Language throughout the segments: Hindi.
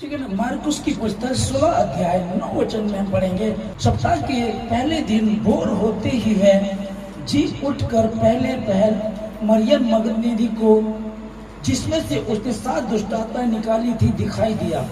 ठीक है ना। मार्कुस की पुस्तक 16 अध्याय 9 वचन में हम पढ़ेंगे। सप्ताह के पहले दिन भोर होते ही वह जी उठकर पहले पहल मरियम मगदलीनी को, जिसमें से उसने 7 दुष्टात्माएं निकाली थी, दिखाई दिया।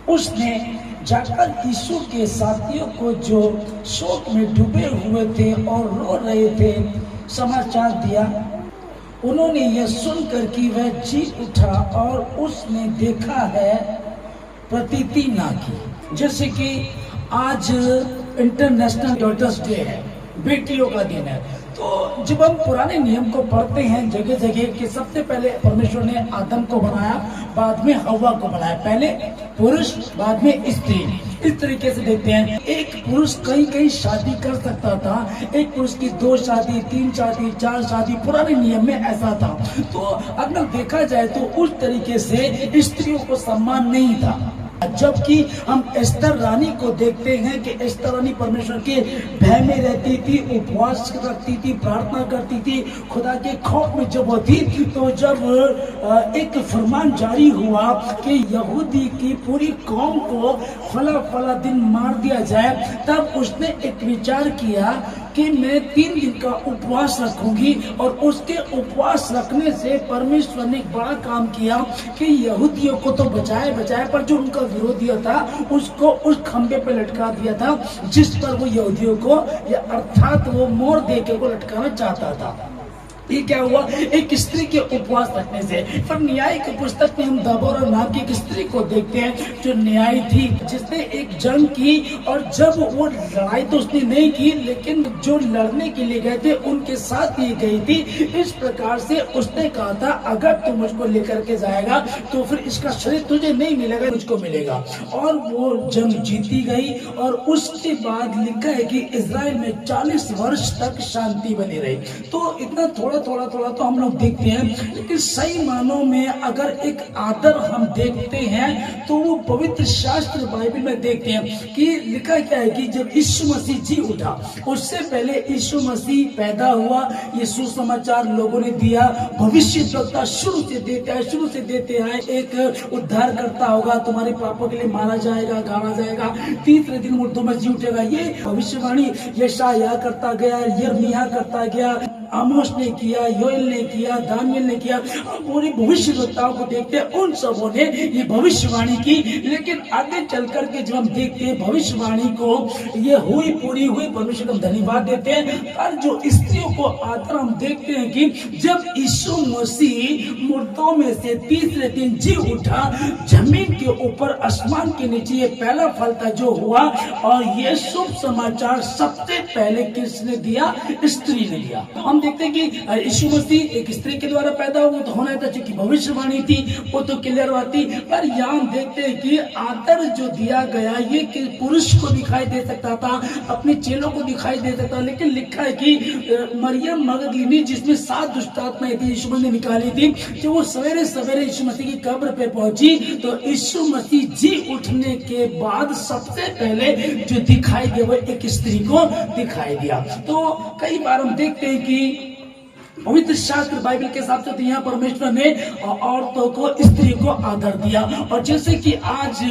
उसने जाकर यीशु के साथियों को, जो शोक में डूबे हुए थे और रो रहे थे, समाचार दिया। उन्होंने यह सुनकर कि वह जी उठा और उसने देखा है, प्रतीति ना की। जैसे कि आज इंटरनेशनल डॉटर्स डे है, बेटियों का दिन है। तो जब हम पुराने नियम को पढ़ते हैं जगह जगह कि सबसे पहले परमेश्वर ने आदम को बनाया, बाद में हव्वा को बनाया, पहले पुरुष बाद में स्त्री। इस तरीके से देखते हैं। एक पुरुष कहीं कहीं शादी कर सकता था, एक पुरुष की 2 शादी, 3 शादी, 4 शादी, पुराने नियम में ऐसा था। तो अगर देखा जाए तो उस तरीके से स्त्रियों को सम्मान नहीं था। जबकि हम एस्तर रानी को देखते हैं कि एस्तर रानी परमेश्वर के भय में रहती थी, उपवास रखती थी, प्रार्थना करती थी, खुदा के खौफ में जब होती। तो जब एक फरमान जारी हुआ कि यहूदी की पूरी कौम को फला दिन मार दिया जाए, तब उसने एक विचार किया कि मैं 3 दिन का उपवास रखूंगी। और उसके उपवास रखने से परमेश्वर ने एक बड़ा काम किया कि यहूदियों को तो बचाए पर जो उनका विरोधी था उसको उस खंबे पे लटका दिया था, जिस पर वो यहूदियों को, या अर्थात वो मोर देके को लटकाना चाहता था। ये क्या हुआ? एक स्त्री के उपवास रखने से। पर न्याय की पुस्तक में हम दबोरा नाम की एक स्त्री को देखते हैं जो न्याय थी, जिसने एक जंग की। और जब वो लड़ाई तो उसने नहीं की, लेकिन जो लड़ने के लिए गए थे उनके साथ ही गई थी। इस प्रकार से उसने कहा था, अगर तू मुझको लेकर के जाएगा तो फिर इसका शरीर तुझे नहीं मिलेगा, मुझको मिलेगा। और वो जंग जीती गई। और उसके बाद लिखा है कि इजराइल में 40 वर्ष तक शांति बनी रही। तो इतना थोड़ा तो हम लोग देखते हैं, लेकिन सही मानों में अगर एक आदर हम देखते हैं तो वो पवित्र शास्त्र बाइबल में देखते हैं कि लिखा क्या है कि जब यीशु मसीह जी उठा, उससे पहले यीशु मसीह पैदा हुआ, ये सुसमाचार लोगों ने दिया। भविष्यद्वक्ता शुरू से देते हैं एक उद्धार करता होगा, तुम्हारे पापों के लिए मारा जाएगा, गाड़ा जाएगा, 3रे दिन मुर्दों में जी उठेगा। ये भविष्यवाणी यशायाह करता गया, यिर्मयाह करता गया, आमोस ने किया, योएल ने किया, दानियल ने किया। हम पूरी भविष्यवक्ताओं को देखते हैं, उन सबों ने ये भविष्यवाणी की। लेकिन आगे चल करके जब हम देखते हैं भविष्यवाणी को ये पूरी हुई, परमेश्वर को धन्यवाद देते हैं। पर जो स्त्रियों को आदर हम देखते हैं कि जब यीशु मसीह मुर्दों में से 3रे दिन जी उठा, जमीन के ऊपर आसमान के नीचे ये पहला फल था जो हुआ। और ये शुभ समाचार सबसे पहले किसने दिया? स्त्री ने दिया। हम देखते हैं कि यीशु मसीह एक स्त्री के द्वारा पैदा हुआ, तो होना था क्योंकि भविष्यवाणी थी, वो तो क्लियर आती। पर यहाँ हम देखते हैं कि आदर जो दिया गया ये कि पुरुष को दिखाई दे सकता था, अपने चेलों को दिखाई दे सकता था, लेकिन लिखा है कि मरियम मगदलीनी, जिसमें 7 दुष्टात्माएं थी, यीशु मसीह ने निकाली थी, जो वो सवेरे यीशु मसीह की कब्र पे पहुंची, तो यीशु मसीह जी उठने के बाद सबसे पहले जो दिखाई दिया वो एक स्त्री को दिखाई दिया। तो कई बार हम देखते हैं कि पवित्र शास्त्र बाइबल के हिसाब से तो यहाँ परमेश्वर ने औरतों को, स्त्री को आदर दिया। और जैसे कि आज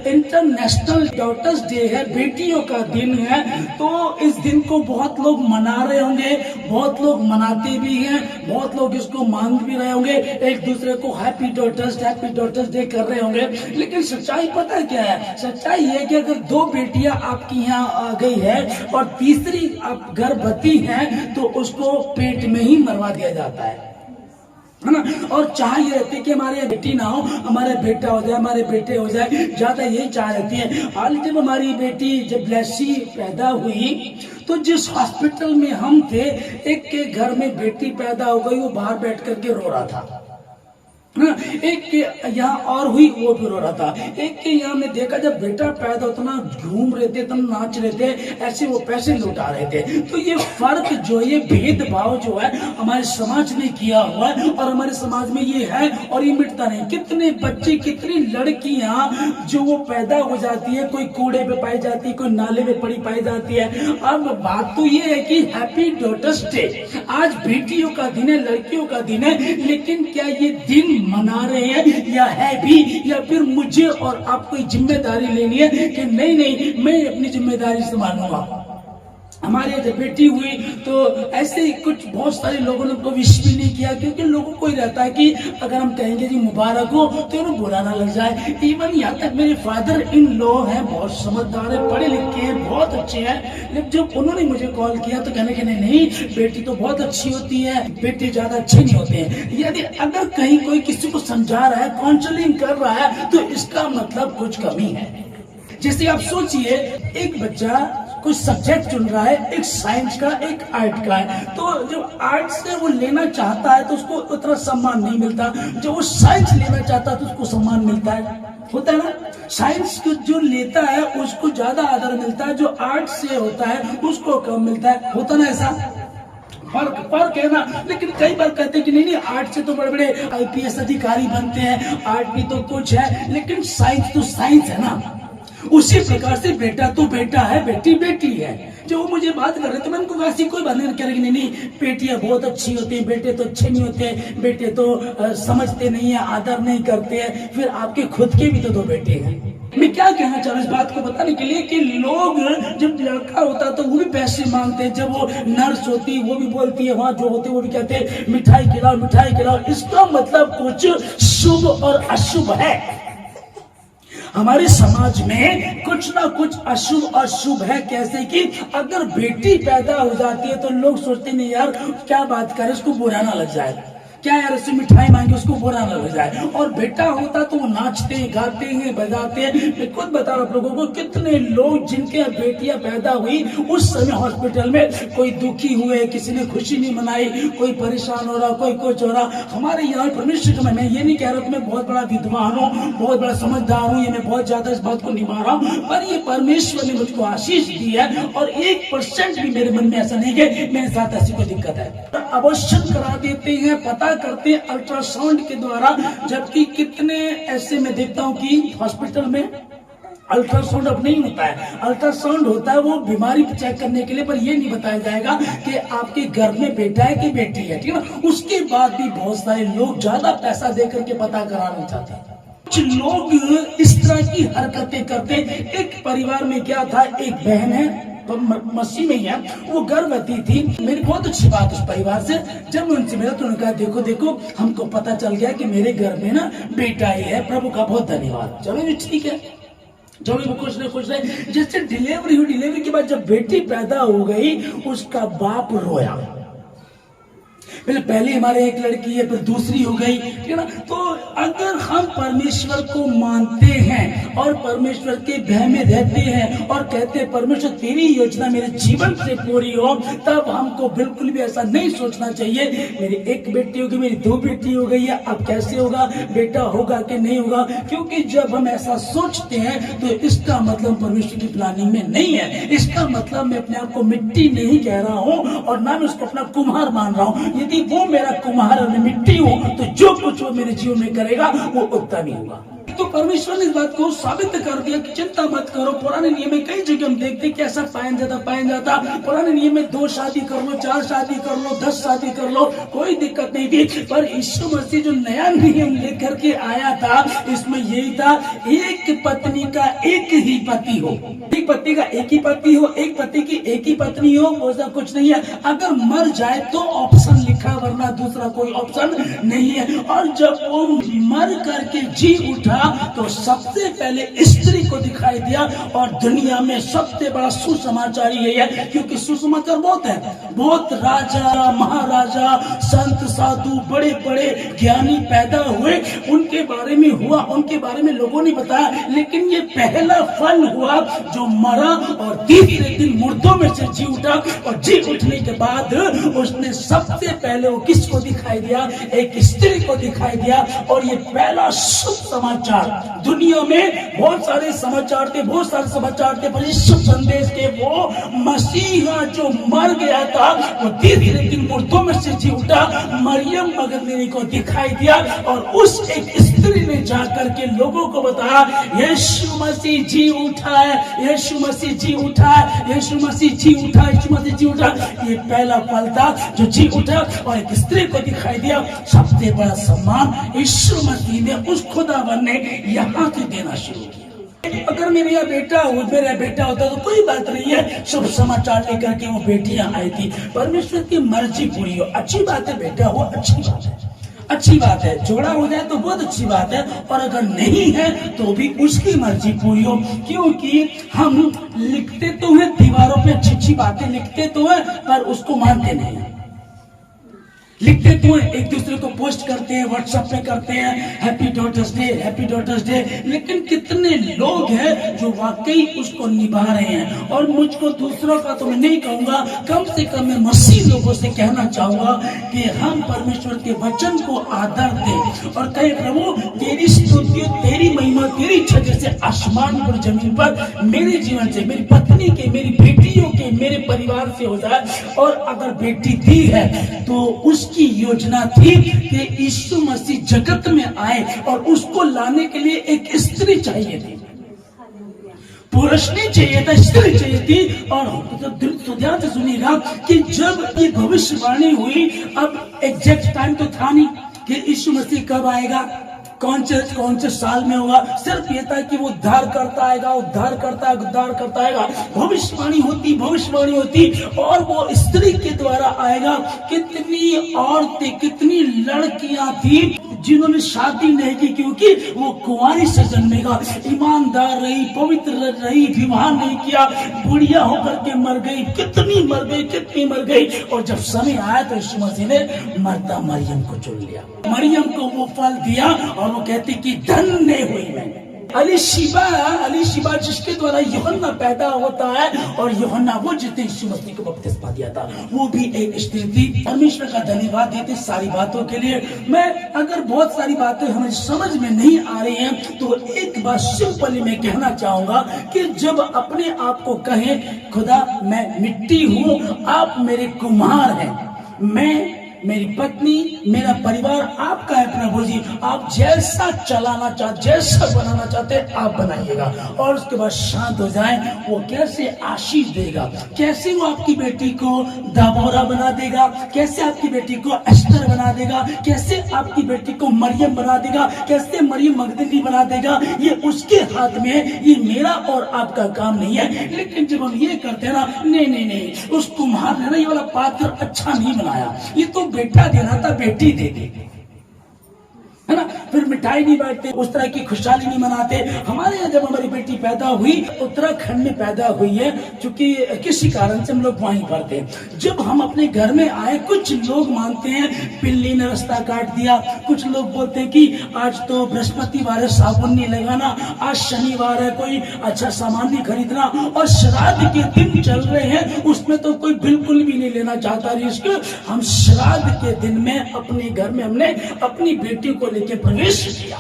इंटरनेशनल डॉटर्स डे है, बेटियों का दिन है, तो इस दिन को बहुत लोग मना रहे होंगे, बहुत लोग मनाते भी हैं, बहुत लोग इसको मान भी रहे होंगे, एक दूसरे को हैप्पी डॉटर्स डे कर रहे होंगे। लेकिन सच्चाई पता है क्या है? सच्चाई है कि अगर 2 बेटियां आपकी यहाँ आ गई है और तीसरी आप गर्भवती हैं, तो उसको पेट में ही मरवा दिया जाता है ना। और चाह ये रहती है कि हमारे बेटी ना हो, हमारे बेटा हो जाए, हमारे बेटे हो जाए, ज्यादा यही चाह रहती है। हाल जब हमारी बेटी जब ब्लेसी पैदा हुई, तो जिस हॉस्पिटल में हम थे, एक के घर में बेटी पैदा हो गई, वो बाहर बैठ करके रो रहा था। एक के यहाँ और हुई, वो भी रो रहा था। एक के यहाँ में देखा जब बेटा पैदा होता ना, घूम रहे थे, तब नाच रहे थे, ऐसे वो पैसे लुटा रहे थे। तो ये फर्क जो, ये भेदभाव जो है हमारे समाज ने किया हुआ है, और हमारे समाज में ये है और ये मिटता नहीं। कितने बच्चे, कितनी लड़कियां जो वो पैदा हो जाती है, कोई कूड़े पे पाई जाती है, कोई नाले में पड़ी पाई जाती है। अब बात तो ये है कि हैप्पी डॉटर्स डे, आज बेटियों का दिन है, लड़कियों का दिन है, लेकिन क्या ये दिन मना रहे हैं या है भी, या फिर मुझे और आपको जिम्मेदारी लेनी है कि नहीं मैं अपनी जिम्मेदारी संभालूंगा। हमारे जब बेटी हुई तो ऐसे ही कुछ बहुत सारे लोगों ने उनको विश भी नहीं किया, क्योंकि लोगों को ही रहता है कि अगर हम कहेंगे जी मुबारक हो तो उन्हें बुरा ना लग जाए। इवन यहाँ तक मेरे फादर इन लॉ हैं, बहुत समझदार है, पढ़े लिखे हैं, बहुत अच्छे हैं, लेकिन जब उन्होंने मुझे कॉल किया तो कहने के नहीं बेटी तो बहुत अच्छी होती है, बेटे ज्यादा अच्छे नहीं होते हैं। यदि अगर कहीं कोई किसी को समझा रहा है, काउंसलिंग कर रहा है, तो इसका मतलब कुछ कमी है। जैसे आप सोचिए, एक बच्चा कुछ सब्जेक्ट चुन रहा है, एक साइंस का एक आर्ट का है, तो जब आर्ट से वो लेना चाहता है तो उसको उतना सम्मान नहीं मिलता, जब वो साइंस लेना चाहता है तो उसको सम्मान मिलता है, होता है ना। साइंस जो लेता है उसको ज्यादा आदर मिलता है, जो आर्ट से होता है उसको कम मिलता है, होता ना ऐसा फर्क है ना। लेकिन कई बार कहते हैं कि नहीं आर्ट से तो बड़े बड़े IPS अधिकारी बनते हैं, आर्ट भी तो कुछ है, लेकिन साइंस तो साइंस है ना। उसी प्रकार से बेटा तो बेटा है, बेटी बेटी है। जो वो मुझे बात कर रहे थे, मैं उनको वैसी कोई बात नहीं कह रही, नहीं बेटियां बहुत अच्छी होती हैं, बेटे तो अच्छे नहीं होते, बेटे तो समझते नहीं है, आदर नहीं करते हैं। फिर आपके खुद के भी तो 2 बेटे हैं। मैं क्या कहना चाह रहा हूँ इस बात को बताने के लिए कि लोग जब लड़का होता तो वो भी पैसे मांगते हैं, जब वो नर्स होती वो भी बोलती है, वहां जो होते वो भी कहते हैं मिठाई खिलाओ मिठाई खिलाओ। इसका मतलब कुछ शुभ और अशुभ है। हमारे समाज में कुछ ना कुछ अशुभ और शुभ है। कैसे कि अगर बेटी पैदा हो जाती है तो लोग सोचते नहीं यार क्या बात करे, उसको बुरा ना लग जाए, क्या यार उससे मिठाई मांगे उसको बुरा ना लग जाए। और बेटा होता तो वो नाचते गाते हैं बजाते हैं। मैं खुद बता रहा हूं आप लोगों को, कितने लोग जिनके बेटियां पैदा हुई उस समय हॉस्पिटल में कोई दुखी हुए, किसी ने खुशी नहीं मनाई, कोई परेशान हो रहा, कोई कुछ हो रहा। हमारे यहाँ परमेश्वर का, मैं ये नहीं कह रहा कि मैं बहुत बड़ा विद्वान हूँ, बहुत बड़ा समझदार हूँ, ये मैं बहुत ज्यादा इस बात को निभा रहा हूँ, पर ये परमेश्वर ने मुझको आशीष दी है। और 1% भी मेरे मन में ऐसा नहीं है मेरे साथ ऐसी कोई दिक्कत है। अवश्य करा देते हैं, पता करते हैं अल्ट्रासाउंड के द्वारा। जबकि कितने ऐसे मैं देखता हूं कि हॉस्पिटल में अल्ट्रासाउंड अब नहीं होता है, अल्ट्रासाउंड होता है वो बीमारी चेक करने के लिए, पर ये नहीं बताया जाएगा कि आपके घर में बेटा है कि बेटी है, ठीक है ना। उसके बाद भी बहुत सारे लोग ज्यादा पैसा देकर के पता कराना चाहते हैं। कुछ लोग इस तरह की हरकतें करते। एक परिवार में क्या था, एक बहन है मसीह में है, वो गर्भवती थी। मेरी बहुत अच्छी बात उस परिवार से, जब मैं उनसे मिला तो उन्होंने कहा देखो देखो हमको पता चल गया कि मेरे घर में ना बेटा ही है, प्रभु का बहुत धन्यवाद। चलो भी ठीक है, जो भी खुश रहे। जैसे डिलीवरी हुई, डिलीवरी के बाद जब बेटी पैदा हो गई उसका बाप रोया। पहले हमारे एक लड़की है, फिर दूसरी हो गई, ठीक है ना। तो अगर हम परमेश्वर को मानते हैं और परमेश्वर के भय में रहते हैं और कहते हैं परमेश्वर तेरी योजना मेरे जीवन से पूरी हो, तब हमको बिल्कुल भी ऐसा नहीं सोचना चाहिए मेरी 1 बेटी होगी, मेरी 2 बेटी हो गई है, अब कैसे होगा, बेटा होगा कि नहीं होगा। क्योंकि जब हम ऐसा सोचते हैं तो इसका मतलब परमेश्वर की प्लानिंग में नहीं है। इसका मतलब मैं अपने आप को मिट्टी नहीं कह रहा हूँ और ना मैं उसको अपना कुम्हार मान रहा हूँ। यदि वो मेरा कुम्हार और मैं मिट्टी हूं तो जो कुछ वो मेरे जीवन में करेगा वो उतना नहीं होगा। तो परमेश्वर ने इस बात को साबित कर दिया कि चिंता मत करो। पुराने नियम में कई जगह हम देखते कि ऐसा पाया जाता पुराने नियम में 2 शादी कर लो, 4 शादी कर लो, 10 शादी कर लो, कोई दिक्कत नहीं थी। पर यीशु मसीह जो नया नियम लेकर के आया था इसमें यही था, एक पत्नी का एक ही पति हो, एक पति का एक ही पति हो, एक पति की एक ही पत्नी हो, ऐसा कुछ नहीं है। अगर मर जाए तो ऑप्शन लिखा, वरना दूसरा कोई ऑप्शन नहीं है। और जब वो मर करके जी उठा तो सबसे पहले स्त्री को दिखाई दिया। और दुनिया में सबसे बड़ा सुसमाचार यही है, क्योंकि सुसमाचार बहुत है, बहुत राजा महाराजा संत साधु बड़े बड़े ज्ञानी पैदा हुए, उनके बारे में हुआ, उनके बारे में लोगों ने बताया। लेकिन ये पहला फल हुआ जो मरा और तीसरे दिन मुर्दों में से जी उठा। और जी उठने के बाद उसने सबसे पहले वो किसको दिखाई दिया, एक स्त्री को दिखाई दिया। और ये पहला शुभ समाचार समाचार। दुनिया में बहुत सारे समाचार थे, बहुत सारे समाचार थे, पर यीशु संदेश के वो मसीहा जो मर गया था वो तीसरे दिन मुर्दों में से जी उठा, मरियम मगदलीनी को दिखाई दिया और उस एक स्त्री ने जाकर के लोगों को बताया यीशु मसीह जी उठा है, यीशु मसीह जी उठा है, यीशु मसीह जी उठा, यीशु मसीह जी उठा। ये पहला फल था जो जी उठा और एक स्त्री को दिखाई दिया। सबसे बड़ा सम्मान यीशु मसीह ने उस खुदावन ने यहाँ से देना शुरू किया। अगर मेरा बेटा होता तो कोई बात नहीं है, शुभ समाचार लेकर के वो बेटियां आई थी। परमेश्वर की मर्जी पूरी हो, अच्छी बात है, बेटा हो अच्छी बात है, अच्छी बात है, जोड़ा हो जाए तो बहुत अच्छी बात है, और अगर नहीं है तो भी उसकी मर्जी पूरी हो। क्योंकि हम लिखते तो हैं दीवारों पे अच्छी बातें लिखते तो हैं, पर उसको मानते नहीं हैं। लिखते तो हैं, एक दूसरे को पोस्ट करते हैं, व्हाट्सएप पे करते हैं happy daughters day, happy daughters day, लेकिन कितने लोग हैं जो वाकई उसको निभा रहे हैं। और मुझको दूसरों का तो मैं नहीं कहूंगा, कम से कम मैं मसीह लोगों से कहना चाहूंगा कि हम परमेश्वर के वचन को आदर दें और कहे प्रभु तेरी स्तुति, तेरी महिमा, तेरी इच्छा जैसे आसमान पर जमीन पर मेरे जीवन से, मेरी पत्नी के, मेरी बेटियों के, मेरे परिवार से हो जाए। और अगर बेटी दी है तो उसकी योजना थी कि यीशु मसीह जगत में आए और उसको लाने के लिए एक स्त्री चाहिए थी, पुरुष नहीं चाहिए था, स्त्री चाहिए थी। और ध्यान से सुनिएगा कि जब ये भविष्यवाणी हुई, अब एग्जैक्ट टाइम तो था नहीं कि यीशु मसीह कब आएगा, कौन से साल में होगा, सिर्फ ये था कि वो उद्धार करता आएगा, उद्धार करता आएगा। भविष्यवाणी होती और वो स्त्री के द्वारा आएगा। कितनी औरतें, कितनी लड़कियां थी जिन्होंने शादी नहीं की क्योंकि वो कुंवारी से जन्मेगा, ईमानदार रही, पवित्र रही, विवाह नहीं किया, बुढ़िया होकर के मर गई, कितनी मर गई। और जब समय आया तो यीशु मसीह ने मरता मरियम को चुन लिया, मरियम को वो फल दिया और वो कहती कि धन्य हुई मैं। अलीशिबा जिसके द्वारा यूहन्ना पैदा होता है, और यूहन्ना वो जिसने यीशु मसीह को बपतिस्मा दिया था, वो भी एक स्त्री थी। परमेश्वर का धन्यवाद देते सारी बातों के लिए। मैं अगर बहुत सारी बातें हमें समझ में नहीं आ रही हैं तो एक बात सिंपली मैं कहना चाहूंगा कि जब अपने आप को कहें खुदा मैं मिट्टी हूँ, आप मेरे कुम्हार हैं, मैं, मेरी पत्नी, मेरा परिवार आपका है प्रभु जी, आप जैसा चलाना चाहते, जैसा बनाना चाहते आप बनाइएगा। और उसके बाद शांत हो जाए, वो कैसे आशीष देगा, कैसे वो आपकी बेटी को दबोरा बना देगा, कैसे आपकी बेटी को एस्तर बना देगा, कैसे आपकी बेटी को मरियम बना देगा, कैसे मरियम मगदली बना देगा, ये उसके हाथ में है, ये मेरा और आपका काम नहीं है। लेकिन जब हम ये करते हैं ना, नहीं, उस कुम्हार ने ना ये वाला पात्र अच्छा नहीं बनाया, ये तो बेटा देना था, बेटी दे दी, है ना। फिर मिठाई नहीं बांटते, उस तरह की खुशहाली नहीं मनाते। हमारे यहाँ जब हमारी बेटी पैदा हुई, उत्तराखंड में पैदा हुई है, क्योंकि किसी कारण से हम लोग वहीं पर थे। जब हम अपने घर में आए, कुछ लोग मानते हैं बिल्ली ने रास्ता काट दिया, कुछ लोग बोलते हैं कि आज तो बृहस्पतिवार है, साबुन नहीं लगाना, आज शनिवार है, कोई अच्छा सामान नहीं खरीदना, और श्राद्ध के दिन चल रहे हैं, उसमें तो कोई बिल्कुल भी नहीं लेना चाहता रिस्क। हम श्राद्ध के दिन में अपने घर में हमने अपनी बेटी को लेके प्रवेश किया,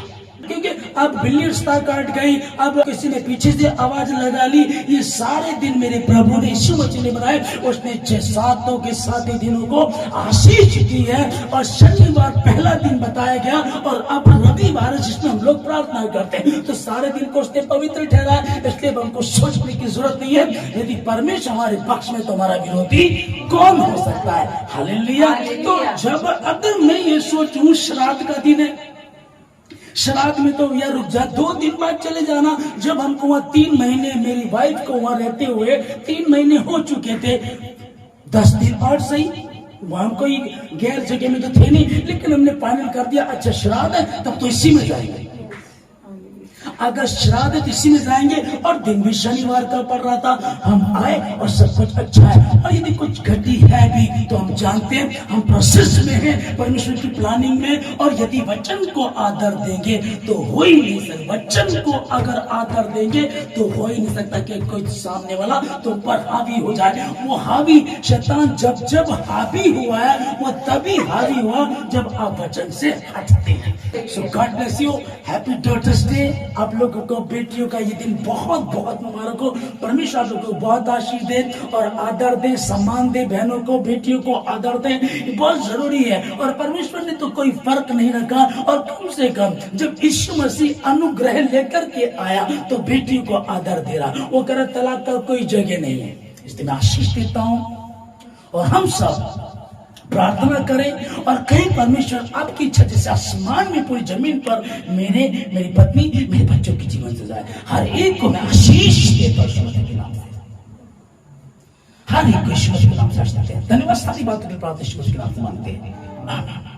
क्योंकि अब बिल्ली रास्ता काट गई, अब किसी ने पीछे से आवाज लगा ली। ये सारे दिन मेरे प्रभु ने, यीशु मसीह ने बनाए, उसने 6 के 7 दिनों को आशीष दी है। और शनिवार पहला दिन बताया गया, और अब रविवार जिसमें हम लोग प्रार्थना करते हैं, तो सारे दिन को उसने पवित्र ठहरा। इसलिए हमको सोचने की जरूरत नहीं है, यदि परमेश्वर हमारे पक्ष में तो हमारा विरोधी कौन हो सकता है। हालेलुया। तो जब अगर मैं ये सोचूं श्राद्ध का दिन है, श्राद्ध में तो यार रुक जा, 2 दिन बाद चले जाना। जब हमको वहाँ 3 महीने, मेरी वाइफ को वहाँ रहते हुए 3 महीने हो चुके थे, 10 दिन और सही, वहाँ कोई गैर जगह में तो थे नहीं, लेकिन हमने फाइनल कर दिया अच्छा श्राद्ध है तब तो इसी में जाएंगे। अगर श्राद्ध है तो इसी में जाएंगे, और दिन भी शनिवार का पड़ रहा था। हम आए और सब कुछ अच्छा है, और यदि कुछ घटी है भी तो हम जानते हैं हम प्रोसेस में हैं, परमेश्वर की प्लानिंग में। और यदि वचन को आदर देंगे तो हो ही नहीं सकता, वचन को अगर आदर देंगे तो हो ही नहीं सकता कि कोई सामने वाला तो पर हावी हो जाए। वो हावी शैतान जब हावी हुआ है, वो तभी हावी हुआ जब आप वचन से हटते। चाहते हैं। So God bless you, happy daughters day. आप लोगों को बेटियों का ये दिन बहुत बहुत मुबारक हो। परमेश्वर आप लोगों को बहुत आशीष दे और आदर दे, सम्मान दे। बहनों को, बेटियों को आदर दे, बहुत जरूरी है। और परमेश्वर ने तो कोई फर्क नहीं रखा, और कम से कम जब यीशु मसीह अनुग्रह लेकर के आया तो बेटियों को आदर दे रहा। वो कह रहा तलाक का कोई जगह नहीं है। इसलिए मैं आशीष देता हूं और हम सब प्रार्थना करें और कहीं परमेश्वर आपकी इच्छा जैसे आसमान में पूरी जमीन पर मेरी पत्नी, मेरे बच्चों की जीवन से जाए। हर एक को मैं आशीष देता हूं के नाम से, हर एक को यीशु के नाम से आशीष देते हैं। धन्यवाद। सारी बातों की प्रार्थना यीशु के नाम से मांगते हैं। आमीन।